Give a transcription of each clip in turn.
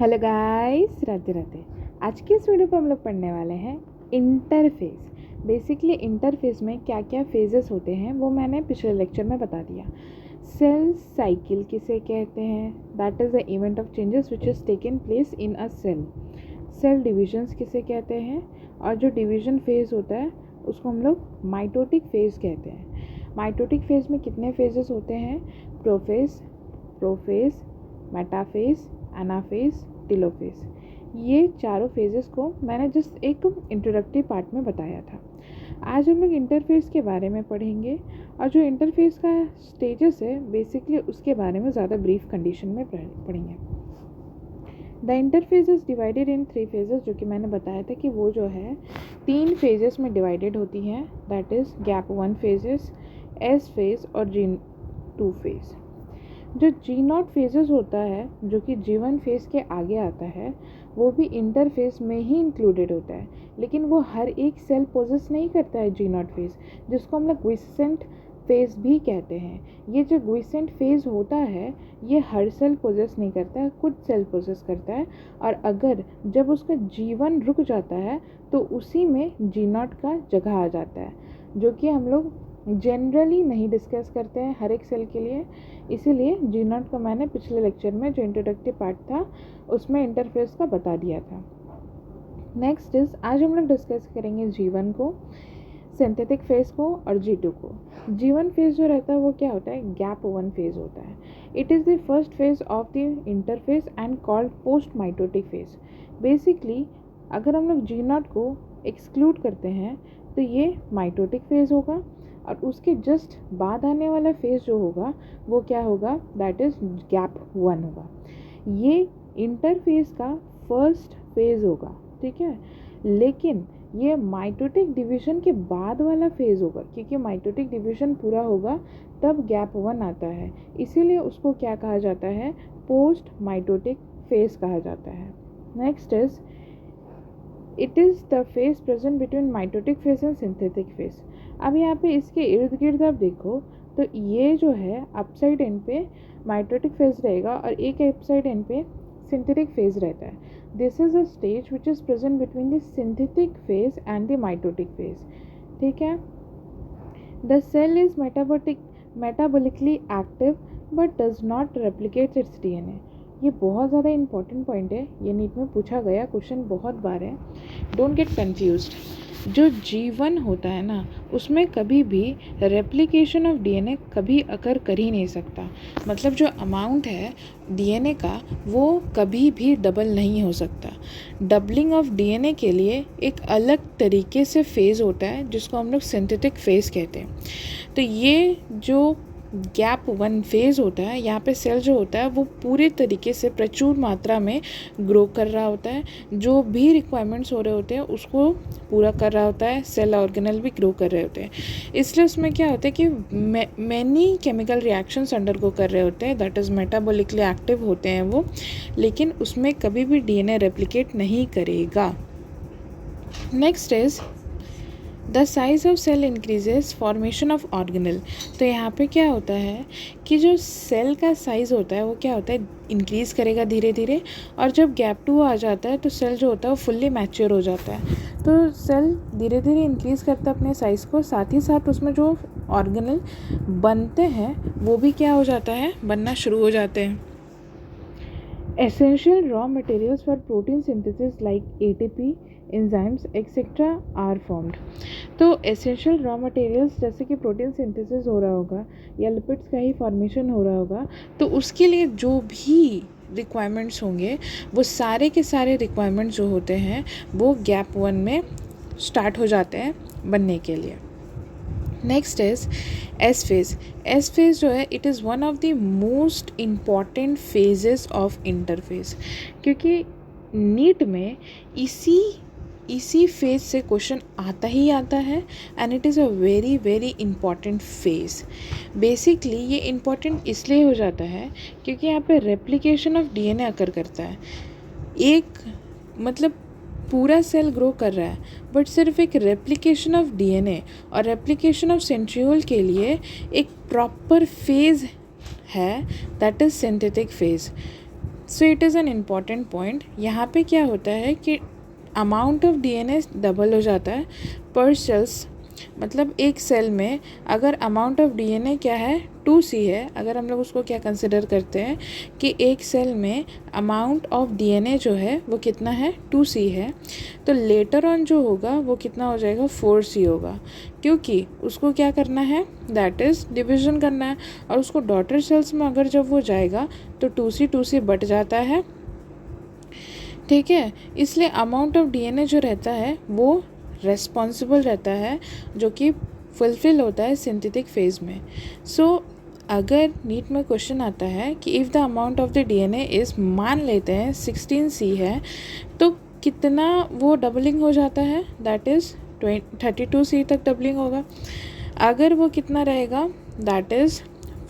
Hello guys, Radhe Radhe. आज की इस वीडियो पे हम लोग पढ़ने वाले हैं इंटरफेस। बेसिकली इंटरफेस में क्या क्या फेजेस होते हैं वो मैंने पिछले लेक्चर में बता दिया। सेल साइकिल किसे कहते हैं? That is the event of changes which is taken place in a cell. Cell divisions किसे कहते हैं? और जो डिवीजन फेज होता है उसको हम लोग माइटोटिक फेज कहते हैं। माइटोटिक फेज में कितने फेजेस होते हैं? Prophase, metaphase, anaphase, telophase. ये चारों फेजेस को मैंने जस्ट एक इंट्रोडक्टरी पार्ट में बताया था। आज हम लोग इंटरफेस के बारे में पढ़ेंगे और जो इंटरफेस का स्टेजेस है बेसिकली उसके बारे में ज़्यादा ब्रीफ कंडीशन में पढ़ेंगे। The interface is divided in 3 phases, जो कि मैंने बताया था कि वो जो है 3 फेजेस में डिवाइडेड होती हैं। That is gap 1 phases, S phase और G2 फेज। जो G0 फेजेस होता है जो कि G1 फेज के आगे आता है वो भी इंटरफेस में ही इंक्लूडेड होता है, लेकिन वो हर एक सेल पोजेस नहीं करता है G0 फेज, जिसको हम लोग क्विसेंट फेज भी कहते हैं। ये जो क्विसेंट फेज होता है ये हर सेल पोजेस नहीं करता है, कुछ सेल पोजेस करता है। और अगर जब उसका G1 रुक जाता है तो उसी में G0 का जगह आ जाता है, जो कि हम लोग जनरली नहीं डिस्कस करते हैं हर एक सेल के लिए। इसीलिए G0 को मैंने पिछले लेक्चर में जो इंट्रोडक्टिव पार्ट था उसमें इंटरफेस का बता दिया था। नेक्स्ट इज आज हम लोग डिस्कस करेंगे G1 को, सिंथेटिक फेज को और G2 को। G1 फेज जो रहता है वो क्या होता है? गैप 1 फेज होता है। It is the first phase of the interface and called post mitotic phase. Basically अगर हम लोग G0 को एक्सक्लूड करते हैं तो ये माइटोटिक फेज होगा और उसके जस्ट बाद आने वाला फेज जो होगा वो क्या होगा? दैट इज़ गैप 1 होगा। ये इंटरफेस का फर्स्ट फेज होगा, ठीक है। लेकिन ये माइटोटिक डिवीजन के बाद वाला फेज होगा, क्योंकि माइटोटिक डिवीजन पूरा होगा तब गैप 1 आता है। इसीलिए उसको क्या कहा जाता है? पोस्ट माइटोटिक फेज कहा जाता है। Next is it is the phase present between mitotic phase and synthetic phase. अब यहाँ पे इसके इर्द गिर्द आप देखो तो ये जो है अपसाइड एंड पे माइटोटिक फेज रहेगा और एक अपसाइड एंड पे सिंथेटिक फेज रहता है। This is a stage which is present between the synthetic phase and the mitotic phase, ठीक है। The cell is metabolically active but does not replicate its DNA। ये बहुत ज़्यादा इंपॉर्टेंट पॉइंट है, ये नीट में पूछा गया क्वेश्चन बहुत बार है। Don't get confused. जो G1 होता है ना उसमें कभी भी रेप्लिकेशन ऑफ DNA कभी अकर कर ही नहीं सकता। मतलब जो अमाउंट है DNA का वो कभी भी डबल नहीं हो सकता। डबलिंग ऑफ DNA के लिए एक अलग तरीके से फेज़ होता है जिसको हम लोग सिंथेटिक फेज़ कहते हैं। तो ये जो गैप 1 फेज़ होता है यहाँ पे सेल जो होता है वो पूरे तरीके से प्रचुर मात्रा में ग्रो कर रहा होता है। जो भी रिक्वायरमेंट्स हो रहे होते हैं उसको पूरा कर रहा होता है। सेल ऑर्गेनल भी ग्रो कर रहे होते हैं, इसलिए उसमें क्या होता है कि मैनी केमिकल रिएक्शंस अंडरगो कर रहे होते हैं। दैट इज़ मेटाबॉलिकली एक्टिव होते हैं वो, लेकिन उसमें कभी भी DNA रेप्लिकेट नहीं करेगा। Next is the size of cell increases formation of organelle. तो यहाँ पे क्या होता है कि जो सेल का साइज़ होता है वो क्या होता है? इंक्रीज़ करेगा धीरे धीरे, और जब गैप 2 आ जाता है तो सेल जो होता है वो फुल्ली मैच्योर हो जाता है। तो सेल धीरे धीरे इंक्रीज़ करता है अपने साइज़ को, साथ ही साथ उसमें जो ऑर्गेनल बनते हैं वो भी क्या हो जाता है? बनना शुरू हो जाते हैं। Essential raw materials for protein synthesis like ATP, enzymes, etc. are formed। तो essential raw materials जैसे कि प्रोटीन सिंथेसिस हो रहा होगा या लिपिड्स का ही फॉर्मेशन हो रहा होगा, तो उसके लिए जो भी रिक्वायरमेंट्स होंगे वो सारे के सारे रिक्वायरमेंट्स जो होते हैं वो गैप 1 में स्टार्ट हो जाते हैं बनने के लिए। Next is S phase. S phase जो है it is one of the most important phases of interface, क्योंकि नीट में इसी फेज से क्वेश्चन आता ही आता है and it is a very very important phase. Basically ये इम्पॉर्टेंट इसलिए हो जाता है क्योंकि यहाँ पे रेप्लिकेशन ऑफ DNA अकर करता है। एक मतलब पूरा सेल ग्रो कर रहा है बट सिर्फ एक रेप्लिकेशन ऑफ DNA और रेप्लिकेशन ऑफ सेंट्रियोल के लिए एक प्रॉपर फेज है, that is synthetic phase. So it is an important point. यहाँ पे क्या होता है कि अमाउंट ऑफ डीएनए डबल हो जाता है पर सेल्स। मतलब एक सेल में अगर अमाउंट ऑफ डीएनए क्या है 2C है, अगर हम लोग उसको क्या कंसिडर करते हैं कि एक सेल में अमाउंट ऑफ डीएनए जो है वो कितना है 2C है, तो लेटर ऑन जो होगा वो कितना हो जाएगा 4C होगा, क्योंकि उसको क्या करना है दैट इज़ डिविज़न करना है। और उसको डॉटर सेल्स में अगर जब वो जाएगा तो 2C बट जाता है, ठीक है। इसलिए अमाउंट ऑफ डीएनए जो रहता है वो रेस्पॉन्सिबल रहता है जो कि फुलफिल होता है सिंथेटिक फेज में। सो अगर नीट में क्वेश्चन आता है कि if the amount of the DNA is, मान लेते हैं 16C है, तो कितना वो डबलिंग हो जाता है दैट इज़ 32C तक डबलिंग होगा। अगर वो कितना रहेगा दैट इज़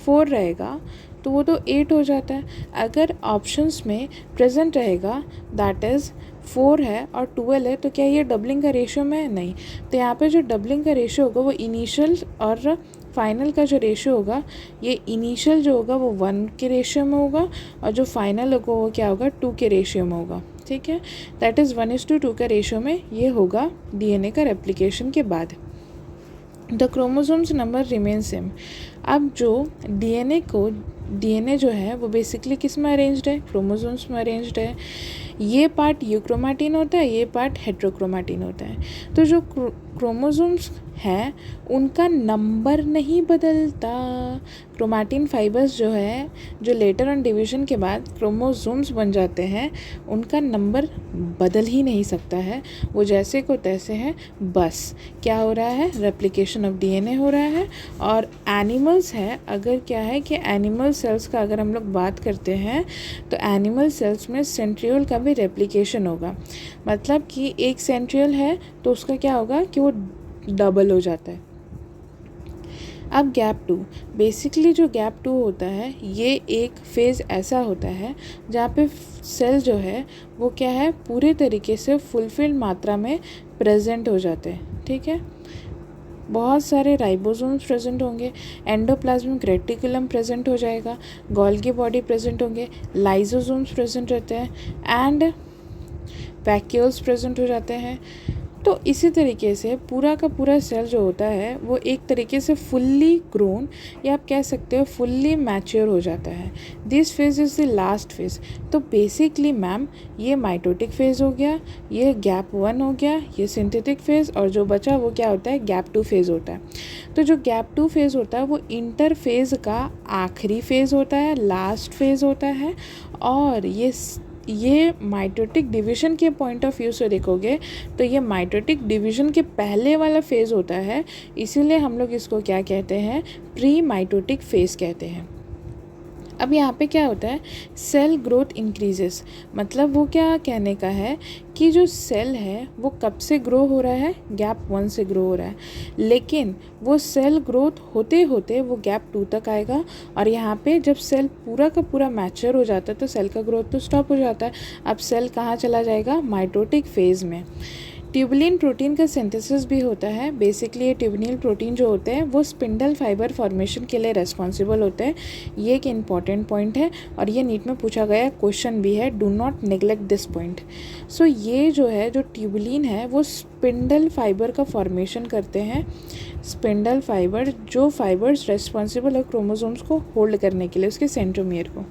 4 रहेगा तो वो तो 8 हो जाता है। अगर ऑप्शंस में प्रेजेंट रहेगा दैट इज़ 4 है और 12 है, तो क्या ये डबलिंग का रेशियो में है? नहीं। तो यहाँ पे जो डबलिंग का रेशियो होगा वो इनिशियल और फाइनल का जो रेशियो होगा, ये इनिशियल जो होगा वो 1 के रेशियो में होगा और जो फाइनल होगा वो क्या होगा 2 के रेशियो में होगा, ठीक है। दैट इज़ 1:2 का रेशियो में ये होगा डीएनए का रेप्लिकेशन के बाद। The chromosomes number remain same. अब जो डीएनए जो है वो बेसिकली किस में अरेंज्ड है? क्रोमोसोम्स में अरेंज्ड है। ये पार्ट यूक्रोमैटिन होता है, ये पार्ट हेट्रोक्रोमैटिन होता है। तो जो क्रोमोसोम्स हैं उनका नंबर नहीं बदलता। क्रोमैटिन फाइबर्स जो है, जो लेटर ऑन डिवीजन के बाद क्रोमोसोम्स बन जाते हैं, उनका नंबर बदल ही नहीं सकता है, वो जैसे को तैसे हैं। बस क्या हो रहा है, रेप्लिकेशन ऑफ डीएनए हो रहा है। और एनिमल्स है, अगर क्या है कि एनिमल सेल्स का अगर हम लोग बात करते हैं तो एनिमल सेल्स में सेंट्रियोल का भी रेप्लिकेशन होगा। मतलब कि एक सेंट्रियोल है तो उसका क्या होगा कि वो डबल हो जाता है। अब गैप 2, बेसिकली जो गैप 2 होता है ये एक फेज़ ऐसा होता है जहाँ पे सेल जो है वो क्या है पूरे तरीके से फुलफिल्ड मात्रा में प्रेजेंट हो जाते हैं, ठीक है। बहुत सारे राइबोसोम्स प्रेजेंट होंगे, एंडोप्लाज्मिक रेटिकुलम प्रेजेंट हो जाएगा, गोल्गी बॉडी प्रेजेंट होंगे, लाइसोसोम्स प्रेजेंट रहते हैं एंड वैक्यूल्स प्रेजेंट हो जाते हैं। तो इसी तरीके से पूरा का पूरा सेल जो होता है वो एक तरीके से फुल्ली ग्रोन या आप कह सकते हो फुल्ली मैच्योर हो जाता है। This phase is the last phase. तो बेसिकली मैम ये माइटोटिक फेज़ हो गया, ये गैप 1 हो गया, ये सिंथेटिक फेज़, और जो बचा वो क्या होता है गैप 2 फेज़ होता है। तो जो गैप 2 फेज़ होता है वो इंटरफेज़ का आखिरी फेज़ होता है, लास्ट फेज़ होता है। और ये माइटोटिक डिवीज़न के पॉइंट ऑफ व्यू से देखोगे तो ये माइटोटिक डिवीज़न के पहले वाला फेज़ होता है, इसीलिए हम लोग इसको क्या कहते हैं, प्री माइटोटिक फेज़ कहते हैं। अब यहाँ पे क्या होता है, सेल ग्रोथ इंक्रीजेस, मतलब वो क्या कहने का है कि जो सेल है वो कब से ग्रो हो रहा है, गैप 1 से ग्रो हो रहा है, लेकिन वो सेल ग्रोथ होते होते वो गैप 2 तक आएगा। और यहाँ पे जब सेल पूरा का पूरा मैच्योर हो जाता है तो सेल का ग्रोथ तो स्टॉप हो जाता है। अब सेल कहाँ चला जाएगा, माइटोटिक फेज़ में। ट्यूबुलिन प्रोटीन का सिंथेसिस भी होता है। बेसिकली ये ट्यूबुलिन प्रोटीन जो होते हैं वो स्पिंडल फाइबर फॉर्मेशन के लिए रेस्पॉन्सिबल होते हैं। ये एक इम्पॉर्टेंट पॉइंट है और ये नीट में पूछा गया क्वेश्चन भी है, do not neglect this point. So ये जो है जो ट्यूबुलिन है वो स्पिंडल फाइबर का फॉर्मेशन करते हैं। स्पिंडल फाइबर, जो फाइबर्स रेस्पॉन्सिबल है क्रोमोसोम्स को होल्ड करने के लिए, उसके सेंट्रोमियर को।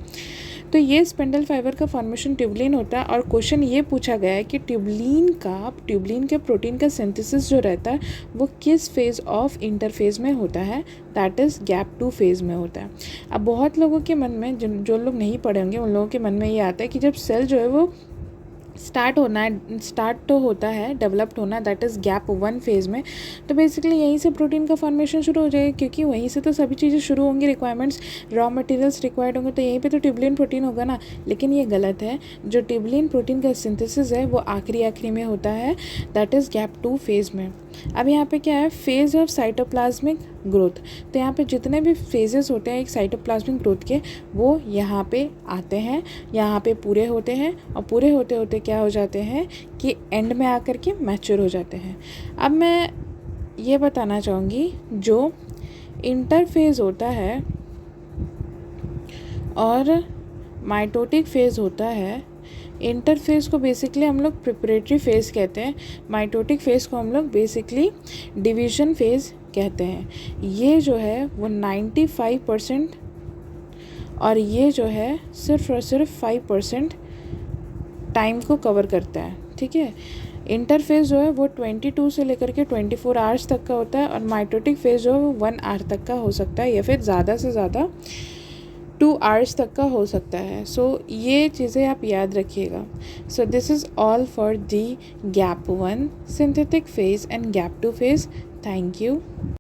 तो ये स्पिंडल फाइबर का फॉर्मेशन ट्यूबुलिन होता है। और क्वेश्चन ये पूछा गया है कि ट्यूबुलिन के प्रोटीन का सिंथेसिस जो रहता है वो किस फेज़ ऑफ इंटरफेज में होता है, दैट इज़ गैप 2 फेज़ में होता है। अब बहुत लोगों के मन में, जो लोग नहीं पढ़े होंगे उन लोगों के मन में ये आता है कि जब सेल जो है वो स्टार्ट तो होता है डेवलप्ड होना, दैट इज़ गैप 1 फेज़ में, तो बेसिकली यहीं से प्रोटीन का फॉर्मेशन शुरू हो जाएगा, क्योंकि वहीं से तो सभी चीज़ें शुरू होंगी, रिक्वायरमेंट्स, रॉ मटेरियल्स रिक्वायर्ड होंगे, तो यहीं पे तो ट्यूबुलिन प्रोटीन होगा ना। लेकिन ये गलत है, जो ट्यूबुलिन प्रोटीन का सिंथेसिस है वो आखिरी में होता है, दैट इज़ गैप 2 फेज़ में। अब यहाँ पे क्या है, फेज़ ऑफ साइटोप्लाज्मिक ग्रोथ। तो यहाँ पे जितने भी फेजेस होते हैं एक साइटोप्लाज्मिक ग्रोथ के, वो यहाँ पे आते हैं, यहाँ पे पूरे होते हैं, और पूरे होते होते क्या हो जाते हैं कि एंड में आकर के मैच्योर हो जाते हैं। अब मैं ये बताना चाहूँगी, जो इंटरफेज होता है और माइटोटिक फेज़ होता है। इंटरफेज़ को बेसिकली हम लोग प्रिपरेटरी फेज़ कहते हैं, माइटोटिक फेज़ को हम लोग बेसिकली डिवीज़न फेज़ कहते हैं। ये जो है वो 95% और ये जो है सिर्फ और सिर्फ 5% टाइम को कवर करता है, ठीक है। इंटरफेज़ जो है वो 22 से लेकर के 24 आवर्स तक का होता है और माइटोटिक फेज़ जो है वो 1 आवर तक का हो सकता है या फिर ज़्यादा से ज़्यादा 2 आवर्स तक का हो सकता है। सो ये चीज़ें आप याद रखिएगा। So this is all for the gap 1 synthetic phase and gap 2 phase. Thank you.